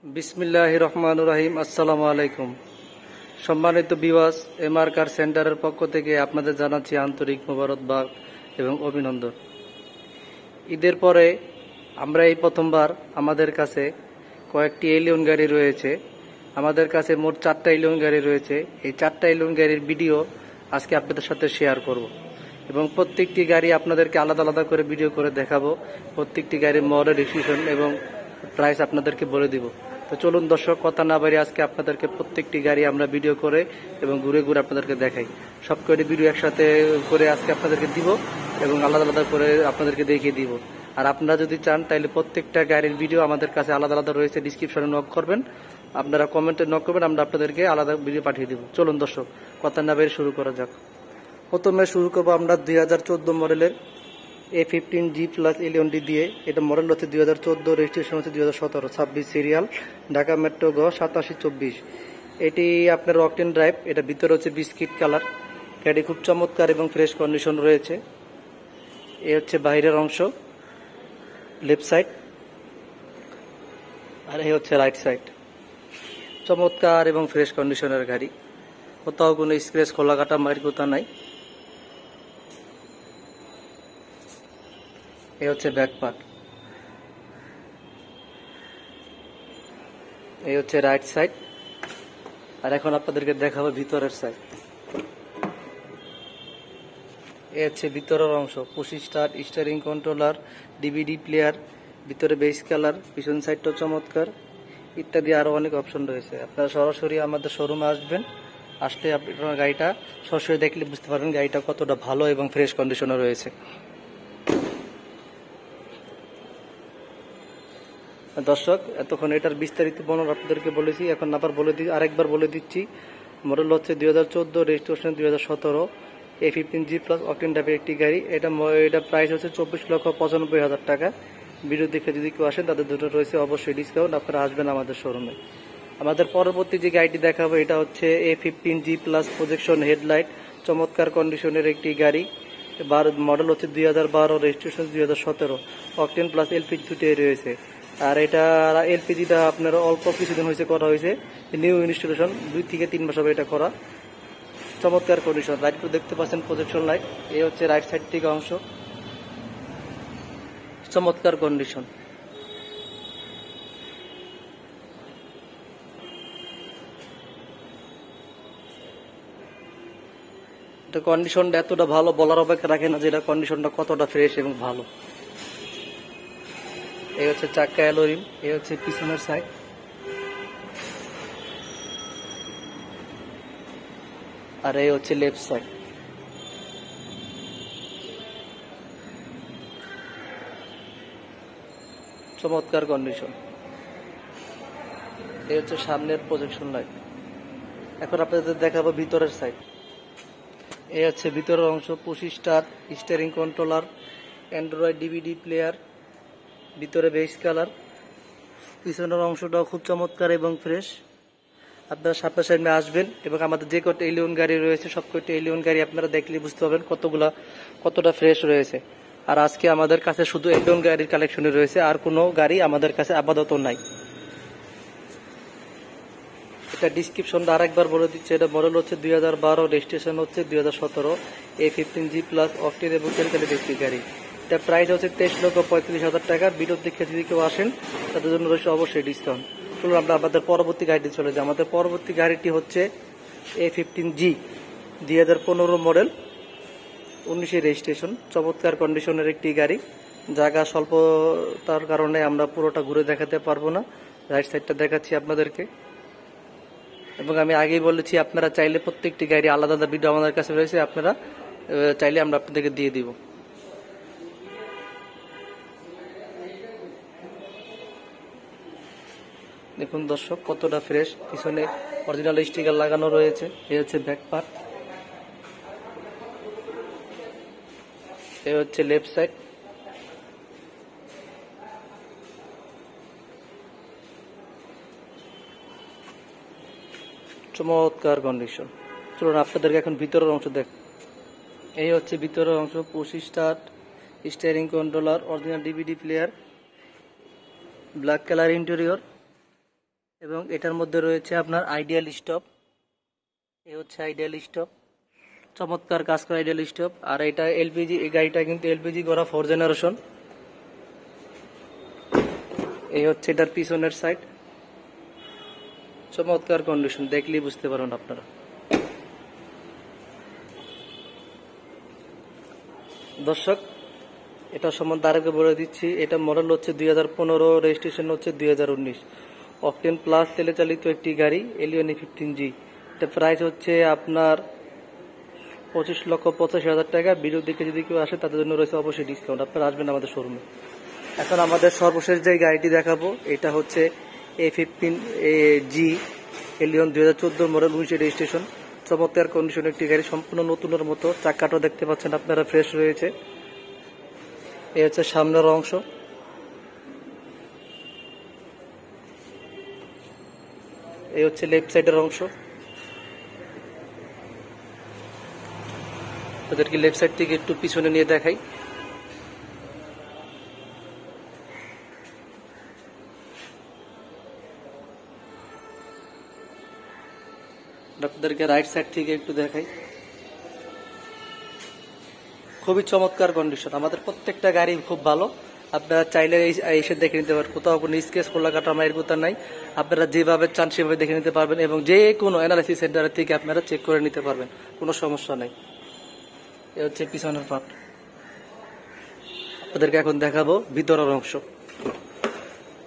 বিসমিল্লাহির রহমানির রহিম। আসসালামু আলাইকুম। সম্মানিত ভিউয়ার্স, এমআর কার সেন্টারের পক্ষ থেকে আপনাদের জানাচ্ছি আন্তরিক মোবারকবাদ এবং অভিনন্দন। ঈদের পরে আমরা এই প্রথমবার আমাদের কাছে কয়েকটি এলিয়ন গাড়ি রয়েছে। আমাদের কাছে মোট 4টা এলিয়ন গাড়ি রয়েছে। এই 4টা এলিয়ন গাড়ির ভিডিও আজকে আপনাদের সাথে শেয়ার করব এবং প্রত্যেকটি গাড়ি আপনাদেরকে আলাদা আলাদা করে ভিডিও করে দেখাবো। প্রত্যেকটি গাড়ির মডেল, ডিসক্রিপশন এবং প্রাইস আপনাদেরকে বলে দিব। তো চলুন দর্শক, কথা না বাড়িয়ে আজকে আপনাদেরকে প্রত্যেকটি গাড়ি আমরা ভিডিও করে এবং ঘুরে ঘুরে আপনাদেরকে দেখাই। সব কয়টি ভিডিও একসাথে করে আজকে আপনাদেরকে দিব এবং আলাদা আলাদা করে আপনাদেরকে দেখিয়ে দিব। আর আপনারা যদি চান তাহলে প্রত্যেকটা গাড়ির ভিডিও আমাদের কাছে আলাদা আলাদা রয়েছে, ডিসক্রিপশনে নক করবেন, আপনারা কমেন্টে নক করবেন, আমরা আপনাদেরকে আলাদা ভিডিও পাঠিয়ে দিব। চলুন দর্শক, কথা না বাড়িয়ে শুরু করা যাক। প্রথমে শুরু করবো আমরা 2014 মডেলের A15G+ এলিয়নটি দিয়ে। এটা মডেল হচ্ছে 2014, রেজিস্ট্রেশন হচ্ছে 2017, 26 সিরিয়াল, ঢাকা মেট্রো গ 8724। এটি আপনার অকটেন ড্রাইভ। এটা ভিতরে হচ্ছে বিস্কিট কালার। গাড়ি খুব চমৎকার এবং ফ্রেশ কন্ডিশন রয়েছে। এ হচ্ছে বাইরের অংশ, লেফট সাইড, আর এই হচ্ছে রাইট সাইড। চমৎকার এবং ফ্রেশ কন্ডিশনের গাড়ি, কোথাও কোনো স্ক্র্যাচ, খোলা কাটা, মাইর কোথা নাই। এই হচ্ছে ব্যাক পার্ট, এই হচ্ছে রাইট সাইড। আর এখন আপনাদেরকে দেখাবো ভিতরের সাইড। এই হচ্ছে ভিতরের অংশ, push start, steering controller, DVD player, ভিতরে বেস কালার, পিছন সাইডটাও চমৎকার, ইত্যাদি আরো অনেক অপশন রয়েছে। আপনারা সরাসরি আমাদের শোরুমে আসবেন, আসলে আপনারা গাড়িটা সরাসরি দেখলে বুঝতে পারবেন গাড়িটা কতটা ভালো এবং ফ্রেশ কন্ডিশনে রয়েছে। দর্শক, এতক্ষণ এটার বিস্তারিত বর্ণনা আপনাদেরকে বলেছি, এখন আরেকবার বলে দিচ্ছি। মডেল হচ্ছে 2014, রেজিস্ট্রেশন 2017, A15G+ অকটেন টাইপের একটি গাড়ি। এটা প্রাইস হচ্ছে 24,95,000 টাকা। ভিডিও দেখে যদি কেউ আসেন তাদের দুটো রয়েছে অবশ্যই ডিসকাউন্ট, আপনারা আসবেন আমাদের শোরুমে। আমাদের পরবর্তী যে গাড়িটি দেখাবো এটা হচ্ছে A15G+ প্রজেকশন হেডলাইট, চমৎকার কন্ডিশনের একটি গাড়ি। মডেল হচ্ছে 2012, রেজিস্ট্রেশন 2017, অকটেন প্লাস এলপিজি দুটোই রয়েছে। আর এটা এলপিজিটা আপনার অল্প কিছুদিন হয়েছে করা হয়েছে, নিউ ইনস্টলেশন, 2 থেকে 3 মাস হবে এটা করা। চমৎকার কন্ডিশন। লাইটগুলো দেখতে পাচ্ছেন, প্রজেকশন লাইট। এই হচ্ছে রাইট সাইড থেকে অংশ, চমৎকার কন্ডিশন। এটা কন্ডিশনটা এতটা ভালো বলার অপেক্ষা রাখে না যে এটা কন্ডিশনটা কতটা ফ্রেশ এবং ভালো। এই হচ্ছে চাক্কা অ্যালোরিম, এই হচ্ছে পিছনের সাইড, আর এই হচ্ছে লেফট সাইড। চমৎকার কন্ডিশন। এই হচ্ছে সামনের প্রজেকশন লাইট। এখন আপনাদের দেখাবো ভিতরের সাইড। এই হচ্ছে ভিতরের অংশ, push start, steering controller, Android DVD player, ভিতরে বেস কালার। পিছনের অংশটাও খুব চমৎকার এবং ফ্রেশ। আপনারা সামনে সামনে আসবেন এবং আমাদের যে কটা এলিয়ন গাড়ি রয়েছে সব কটা এলিয়ন গাড়ি আপনারা দেখলে বুঝতে পারবেন কতটা ফ্রেশ রয়েছে। আর আজকে আমাদের কাছে শুধু এলিয়ন গাড়ির কালেকশনে রয়েছে, আর কোনো গাড়ি আমাদের কাছে আপাতত নাই। এটা ডিসক্রিপশনটা আরেকবার বলে দিচ্ছে। এটা মডেল হচ্ছে 2012, রেজিস্ট্রেশন হচ্ছে 2017, A15G+ অকটেন এবং তেলকালি একটি গাড়ি। এটা প্রাইস হচ্ছে 23,35,000 টাকা। ভিডিও দেখে যদি কেউ আসেন তাদের জন্য রয়েছে অবশ্যই ডিসকাউন্ট। চলুন আমরা আমাদের পরবর্তী গাড়িটি চলে যাই। আমাদের পরবর্তী গাড়িটি হচ্ছে A15G, 2015 মডেল, 19 রেজিস্ট্রেশন, চমৎকার কন্ডিশনের একটি গাড়ি। জায়গা স্বল্পতার কারণে আমরা পুরোটা ঘুরে দেখাতে পারবো না, রাইট সাইডটা দেখাচ্ছি আপনাদেরকে। এবং আমি আগেই বলেছি আপনারা চাইলে প্রত্যেকটি গাড়ি আলাদা আলাদা ভিডিও আমাদের কাছে রয়েছে, আপনারা চাইলে আমরা আপনাদেরকে দিয়ে দিব। দেখুন দর্শক কতটা ফ্রেশ, পিছনে অরিজিনাল স্টিকার লাগানো রয়েছে। এই হচ্ছে ব্যাক পার্ট, এই হচ্ছে লেফট সাইড। চমৎকার কন্ডিশন। চলুন আপনাদেরকে এখন ভিতরের অংশ দেখ। এই হচ্ছে ভিতরের অংশ, push start, steering controller, original DVD player, black colour interior, এবং এটার মধ্যে রয়েছে আপনার আইডিয়াল স্টপ। এ হচ্ছে আইডিয়াল স্টপ, চমৎকার কাজ করা আইডিয়াল স্টপ। আর এটা এলপিজি, এই গাড়িটা কিন্তু এলপিজি করা 4 জেনারেশন। এই হচ্ছে এটার পিছনের সাইড, চমৎকার কন্ডিশন, দেখলেই বুঝতে পারেন আপনারা। দর্শক, এটা সম্বন্ধে আরেকটা বলে দিচ্ছি, এটা মডেল হচ্ছে 2015, রেজিস্ট্রেশন হচ্ছে 2019। অকটেন প্লাস তেলে চালিত একটি গাড়ি, এলিয়ন E15G। এটা প্রাইস হচ্ছে আপনার 25,85,000 টাকা। ভিডিও দেখে যদি কেউ আসে তাদের জন্য রয়েছে অবশ্যই ডিসকাউন্ট, আপনারা আসবেন আমাদের শোরুমে। এখন আমাদের সর্বশেষ যে গাড়িটি দেখাবো, এটা হচ্ছে A15G এলিয়ন 2014 মডেল, 19 রেজিস্ট্রেশন। চমৎকার কন্ডিশন একটি গাড়ি, সম্পূর্ণ নতুনের মতো। চাকাটাও দেখতে পাচ্ছেন আপনারা ফ্রেশ রয়েছে। এই হচ্ছে সামনের অংশ, এই হচ্ছে লেফট সাইডের অংশ। ওদেরকে লেফট সাইড থেকে একটু পিছনে নিয়ে দেখাই। আপনাদেরকে রাইট সাইড থেকে একটু দেখাই। খুবই চমৎকার কন্ডিশন, আমাদের প্রত্যেকটা গাড়ি খুব ভালো। আপনারা চাইলে এসে দেখে নিতে পারেন, কোথাও কোনো স্কেচ খোলা কাটা মায়ের কোথা নাই। আপনারা যেভাবে চান সেভাবে দেখে নিতে পারবেন এবং যে কোনো এনআরআইসি সেন্টার থেকে আপনারা চেক করে নিতে পারবেন, কোনো সমস্যা নেই। এ হচ্ছে পিছনের পার্ট। আপনাদেরকে এখন দেখাবো ভিতরের অংশ।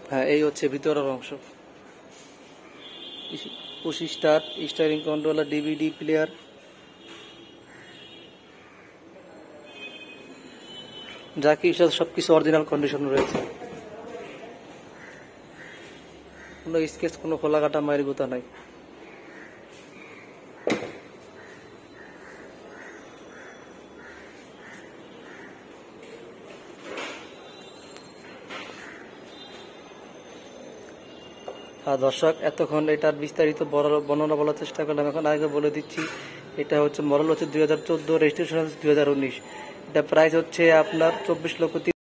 হ্যাঁ, এই হচ্ছে ভিতরের অংশ। Push start, steering controller, DVD player, যা কি সবকিছু অরিজিনাল কন্ডিশন রয়েছে, কোনো স্কেচ, কোনো খোলা কাটা মায়ের গোতা নাই। আর দর্শক, এতক্ষণ এটার বিস্তারিত বর্ণনা বলার চেষ্টা করলাম। এখন আগে বলে দিচ্ছি, এটা হচ্ছে মডেল হচ্ছে 2014, রেজিস্ট্রেশন হচ্ছে 2019। এটা প্রাইস হচ্ছে আপনার 24,30,000।